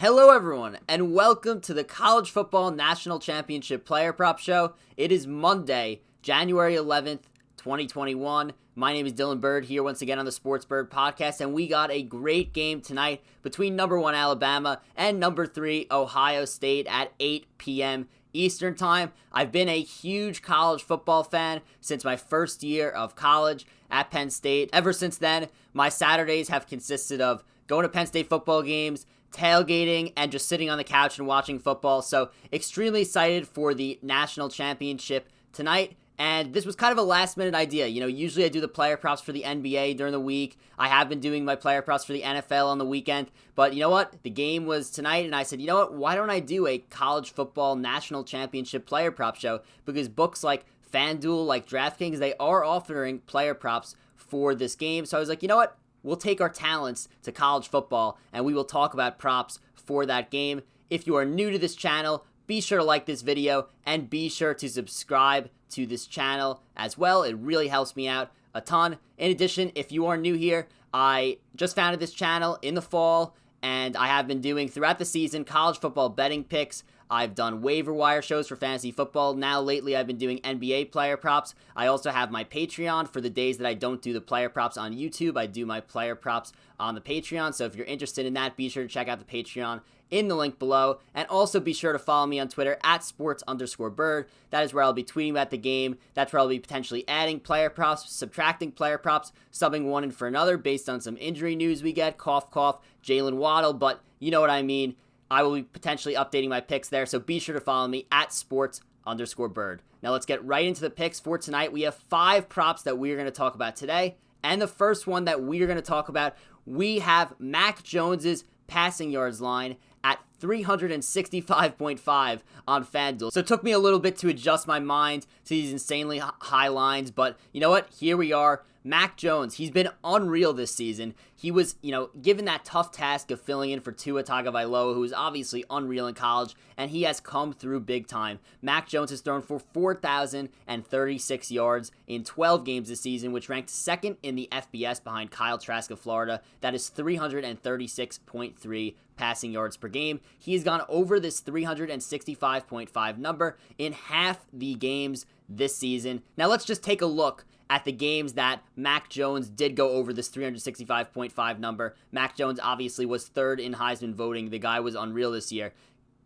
Hello everyone, and welcome to the College Football National Championship Player Prop Show. It is Monday, January 11th, 2021. My name is Dylan Burd here once again on the Sports Bird podcast, and we got a great game tonight between number 1 Alabama and number 3 Ohio State at 8 p.m. Eastern Time. I've been a huge college football fan since my first year of college at Penn State. Ever since then, my Saturdays have consisted of going to Penn State football games, tailgating, and just sitting on the couch and watching football. So extremely excited for the national championship tonight. And this was kind of a last minute idea. Usually I do the player props for the NBA during the week. I have been doing my player props for the NFL on the weekend. But you know what? The game was tonight, and I said, you know what? Why don't I do a college football national championship player prop show? Because books like FanDuel, like DraftKings, they are offering player props for this game. So I was like, you know what? We'll take our talents to college football, and we will talk about props for that game. If you are new to this channel, be sure to like this video, and be sure to subscribe to this channel as well. It really helps me out a ton. In addition, if you are new here, I just founded this channel in the fall, and I have been doing throughout the season college football betting picks. I've done waiver wire shows for fantasy football. Now lately I've been doing NBA player props. I also have my Patreon for the days that I don't do the player props on YouTube. I do my player props on the Patreon. So if you're interested in that, be sure to check out the Patreon in the link below. And also be sure to follow me on Twitter at sports_bird. That is where I'll be tweeting about the game. That's where I'll be potentially adding player props, subtracting player props, subbing one in for another based on some injury news we get. Cough, cough, Jalen Waddle. But you know what I mean. I will be potentially updating my picks there, so be sure to follow me at sports_bird. Now let's get right into the picks for tonight. We have 5 props that we are going to talk about today, and the first one that we are going to talk about, we have Mac Jones's passing yards line at 365.5 on FanDuel. So it took me a little bit to adjust my mind to these insanely high lines, but you know what? Here we are. Mac Jones, he's been unreal this season. He was, given that tough task of filling in for Tua Tagovailoa, who is obviously unreal in college, and he has come through big time. Mac Jones has thrown for 4,036 yards in 12 games this season, which ranked second in the FBS behind Kyle Trask of Florida. That is 336.3 passing yards per game. He has gone over this 365.5 number in half the games this season. Now let's just take a look at the games that Mac Jones did go over this 365.5 number. Mac Jones obviously was third in Heisman voting. The guy was unreal this year.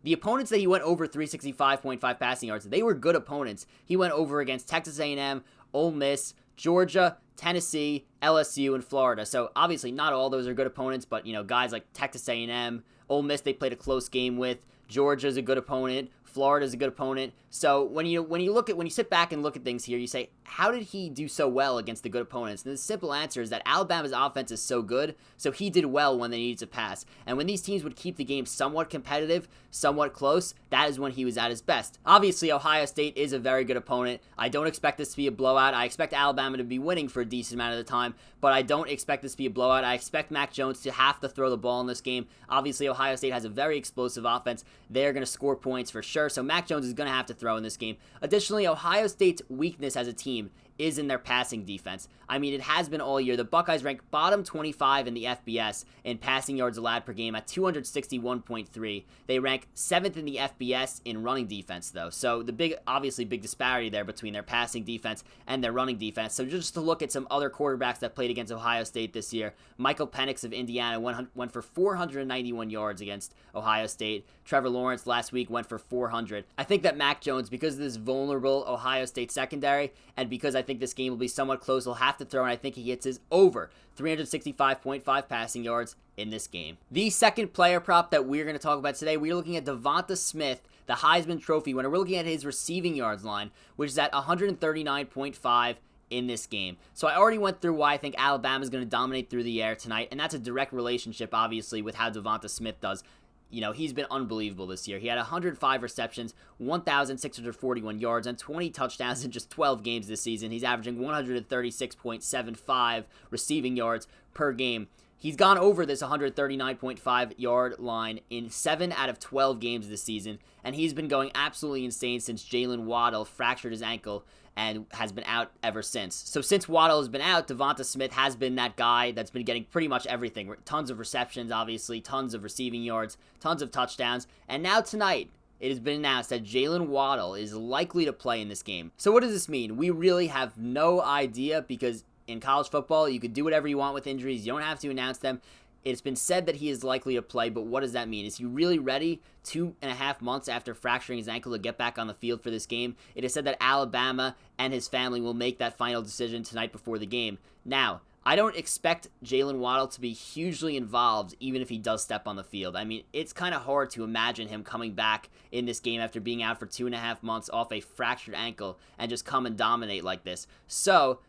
The opponents that he went over 365.5 passing yards, they were good opponents. He went over against Texas A&M, Ole Miss, Georgia, Tennessee, LSU, and Florida. So obviously not all those are good opponents, but guys like Texas A&M, Ole Miss, they played a close game with. Georgia's a good opponent. Florida's a good opponent. So when you sit back and look at things here, you say, how did he do so well against the good opponents? And the simple answer is that Alabama's offense is so good, so he did well when they needed to pass. And when these teams would keep the game somewhat competitive, somewhat close, that is when he was at his best. Obviously, Ohio State is a very good opponent. I don't expect this to be a blowout. I expect Alabama to be winning for a decent amount of the time, but I don't expect this to be a blowout. I expect Mac Jones to have to throw the ball in this game. Obviously, Ohio State has a very explosive offense. They're going to score points for sure, so Mac Jones is going to have to throw in this game. Additionally, Ohio State's weakness as a team is in their passing defense. I mean, it has been all year. The Buckeyes rank bottom 25 in the FBS in passing yards allowed per game at 261.3. They rank 7th in the FBS in running defense, though. So the obviously big disparity there between their passing defense and their running defense. So just to look at some other quarterbacks that played against Ohio State this year, Michael Penix of Indiana went for 491 yards against Ohio State. Trevor Lawrence last week went for 400. I think that Mac Jones, because of this vulnerable Ohio State secondary, and because I think this game will be somewhat close, will have to throw, and I think he hits his over 365.5 passing yards in this game. The second player prop that we're going to talk about today, we're looking at Devonta Smith, the Heisman Trophy winner. We're looking at his receiving yards line, which is at 139.5 in this game. So I already went through why I think Alabama is going to dominate through the air tonight, and that's a direct relationship, obviously, with how Devonta Smith does. He's been unbelievable this year. He had 105 receptions, 1,641 yards, and 20 touchdowns in just 12 games this season. He's averaging 136.75 receiving yards per game. He's gone over this 139.5 yard line in 7 out of 12 games this season, and he's been going absolutely insane since Jalen Waddle fractured his ankle and has been out ever since. So since Waddle has been out, Devonta Smith has been that guy that's been getting pretty much everything. Tons of receptions, obviously, tons of receiving yards, tons of touchdowns, and now tonight, it has been announced that Jalen Waddle is likely to play in this game. So what does this mean? We really have no idea, because in college football, you could do whatever you want with injuries. You don't have to announce them. It's been said that he is likely to play, but what does that mean? Is he really ready 2.5 months after fracturing his ankle to get back on the field for this game? It is said that Alabama and his family will make that final decision tonight before the game. Now, I don't expect Jalen Waddle to be hugely involved even if he does step on the field. I mean, it's kind of hard to imagine him coming back in this game after being out for 2.5 months off a fractured ankle and just come and dominate like this. So,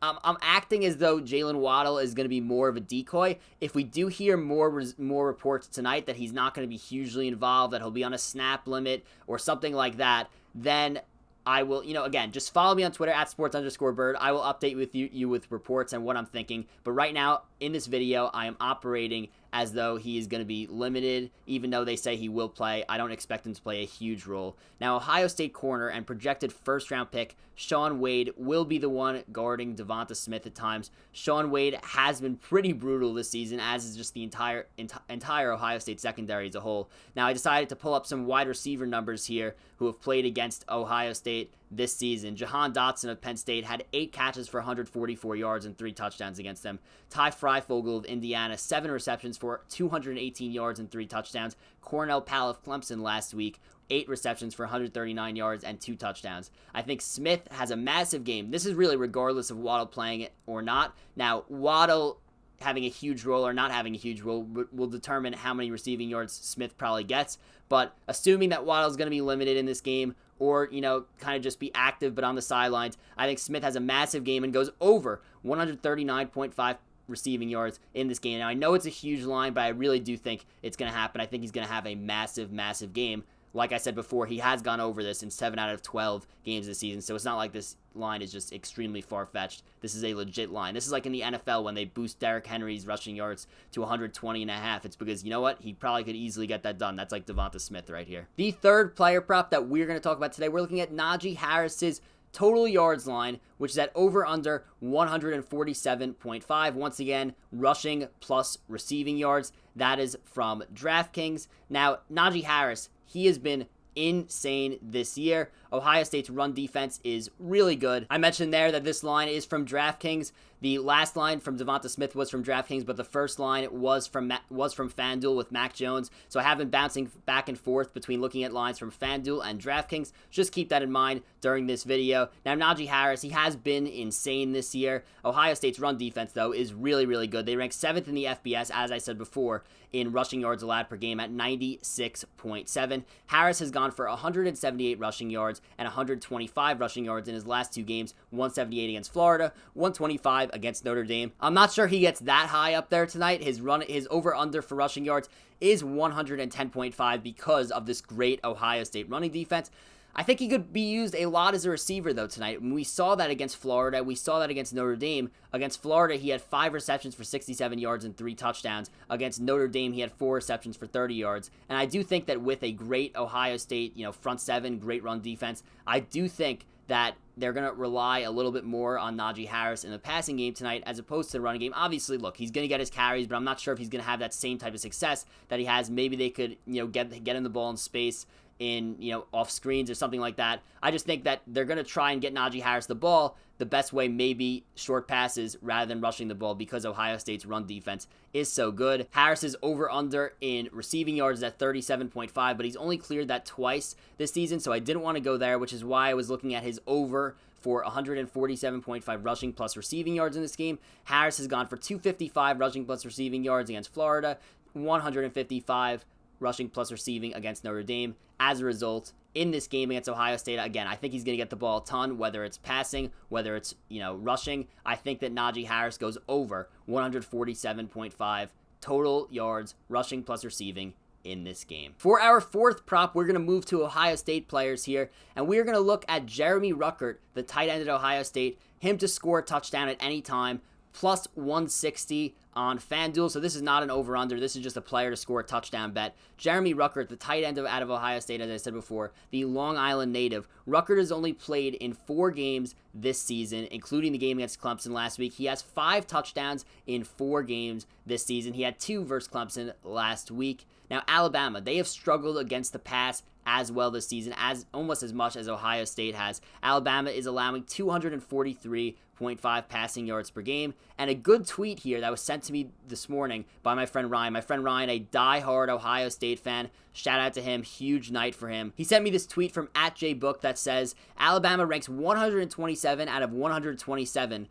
I'm acting as though Jalen Waddle is going to be more of a decoy. If we do hear more reports tonight that he's not going to be hugely involved, that he'll be on a snap limit or something like that, then I will, again, just follow me on Twitter at sports_Burd. I will update with you with reports and what I'm thinking. But right now, in this video, I am operating as though he is going to be limited, even though they say he will play. I don't expect him to play a huge role. Now, Ohio State corner and projected first-round pick Shaun Wade will be the one guarding Devonta Smith at times. Shaun Wade has been pretty brutal this season, as is just the entire Ohio State secondary as a whole. Now, I decided to pull up some wide receiver numbers here who have played against Ohio State this season. Jahan Dotson of Penn State had 8 catches for 144 yards and 3 touchdowns against them. Ty Freifogel of Indiana, 7 receptions for 218 yards and 3 touchdowns. Cornell Powell of Clemson last week, 8 receptions for 139 yards and 2 touchdowns. I think Smith has a massive game. This is really regardless of Waddle playing it or not. Now, Waddle having a huge role or not having a huge role will determine how many receiving yards Smith probably gets. But assuming that Waddle's going to be limited in this game, or, kind of just be active but on the sidelines, I think Smith has a massive game and goes over 139.5 receiving yards in this game. Now, I know it's a huge line, but I really do think it's going to happen. I think he's going to have a massive, massive game. Like I said before, he has gone over this in 7 out of 12 games this season, so it's not like this line is just extremely far-fetched. This is a legit line. This is like in the NFL when they boost Derrick Henry's rushing yards to 120.5. It's because, you know what? He probably could easily get that done. That's like Devonta Smith right here. The third player prop that we're going to talk about today, we're looking at Naji Harris's total yards line, which is at over under 147.5. Once again, rushing plus receiving yards. That is from DraftKings. Now, Naji Harris, he has been insane this year. Ohio State's run defense is really good. I mentioned there that this line is from DraftKings. The last line from Devonta Smith was from DraftKings, but the first line was from FanDuel with Mac Jones. So I have been bouncing back and forth between looking at lines from FanDuel and DraftKings. Just keep that in mind during this video. Now, Naji Harris, he has been insane this year. Ohio State's run defense, though, is really, really good. They rank 7th in the FBS, as I said before, in rushing yards allowed per game at 96.7. Harris has gone for 178 rushing yards and 125 rushing yards in his last 2 games, 178 against Florida, 125 against Notre Dame. I'm not sure he gets that high up there tonight. His over-under for rushing yards is 110.5 because of this great Ohio State running defense. I think he could be used a lot as a receiver, though, tonight. We saw that against Florida. We saw that against Notre Dame. Against Florida, he had 5 receptions for 67 yards and 3 touchdowns. Against Notre Dame, he had 4 receptions for 30 yards. And I do think that with a great Ohio State, front 7, great run defense, I do think that they're going to rely a little bit more on Naji Harris in the passing game tonight as opposed to the running game. Obviously, look, he's going to get his carries, but I'm not sure if he's going to have that same type of success that he has. Maybe they could, get him the ball in space in, off screens or something like that. I just think that they're going to try and get Naji Harris the ball. The best way may be short passes rather than rushing the ball because Ohio State's run defense is so good. Harris's over-under in receiving yards is at 37.5, but he's only cleared that twice this season, so I didn't want to go there, which is why I was looking at his over for 147.5 rushing plus receiving yards in this game. Harris has gone for 255 rushing plus receiving yards against Florida, 155 rushing plus receiving against Notre Dame. As a result, in this game against Ohio State, again, I think he's going to get the ball a ton, whether it's passing, whether it's, rushing. I think that Naji Harris goes over 147.5 total yards, rushing plus receiving in this game. For our fourth prop, we're going to move to Ohio State players here, and we're going to look at Jeremy Ruckert, the tight end at Ohio State, him to score a touchdown at any time, plus 160 on FanDuel. So this is not an over-under. This is just a player to score a touchdown bet. Jeremy Ruckert, the tight end out of Ohio State, as I said before, the Long Island native. Ruckert has only played in 4 games this season, including the game against Clemson last week. He has 5 touchdowns in 4 games this season. He had 2 versus Clemson last week. Now, Alabama, they have struggled against the pass as well this season, as almost as much as Ohio State has. Alabama is allowing 243.5 passing yards per game. And a good tweet here that was sent to me this morning by my friend Ryan. My friend Ryan, a diehard Ohio State fan. Shout out to him. Huge night for him. He sent me this tweet from @JBook that says, Alabama ranks 127 out of 127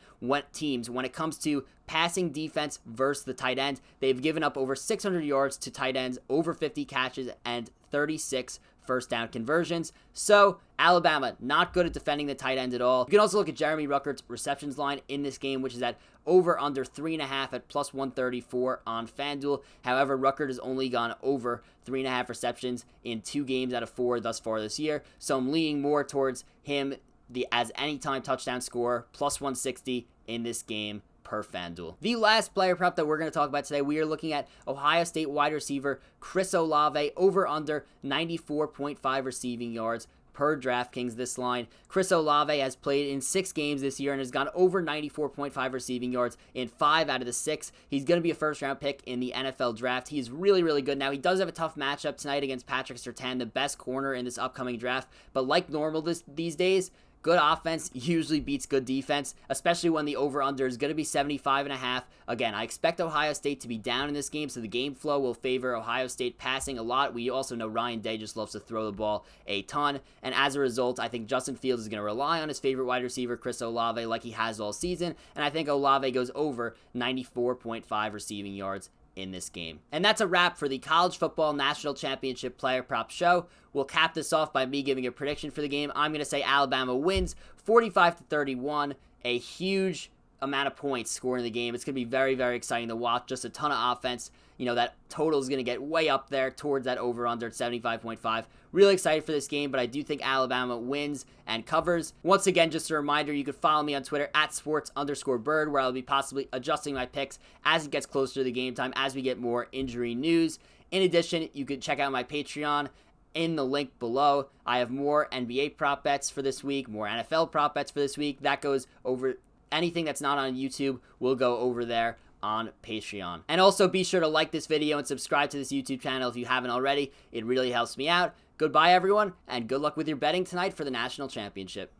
teams when it comes to passing defense versus the tight end. They've given up over 600 yards to tight ends, over 50 catches, and 36 first down conversions. So, Alabama, not good at defending the tight end at all. You can also look at Jeremy Ruckert's receptions line in this game, which is at over under 3.5 at plus 134 on FanDuel. However, Ruckert has only gone over 3.5 receptions in 2 games out of 4 thus far this year. So I'm leaning more towards him as anytime touchdown scorer, plus 160 in this game per FanDuel. The last player prop that we're going to talk about today, we are looking at Ohio State wide receiver Chris Olave, over under 94.5 receiving yards per DraftKings this line. Chris Olave has played in 6 games this year and has gone over 94.5 receiving yards in 5 out of the 6. He's going to be a first-round pick in the NFL draft. He is really, really good. Now, he does have a tough matchup tonight against Patrick Surtain, the best corner in this upcoming draft, but like normal these days, good offense usually beats good defense, especially when the over-under is going to be 75.5. Again, I expect Ohio State to be down in this game, so the game flow will favor Ohio State passing a lot. We also know Ryan Day just loves to throw the ball a ton, and as a result, I think Justin Fields is going to rely on his favorite wide receiver, Chris Olave, like he has all season, and I think Olave goes over 94.5 receiving yards in this game. And that's a wrap for the College Football National Championship Player Prop Show. We'll cap this off by me giving a prediction for the game. I'm going to say Alabama wins 45-31, a huge amount of points scored in the game. It's going to be very, very exciting to watch. Just a ton of offense. You know, that total is going to get way up there towards that over-under at 75.5. Really excited for this game, but I do think Alabama wins and covers. Once again, just a reminder, you can follow me on Twitter at sports_Burd, where I'll be possibly adjusting my picks as it gets closer to the game time, as we get more injury news. In addition, you can check out my Patreon in the link below. I have more NBA prop bets for this week, more NFL prop bets for this week. That goes over anything that's not on YouTube will go over there on Patreon. And also be sure to like this video and subscribe to this YouTube channel if you haven't already. It really helps me out. Goodbye, everyone, and good luck with your betting tonight for the national championship.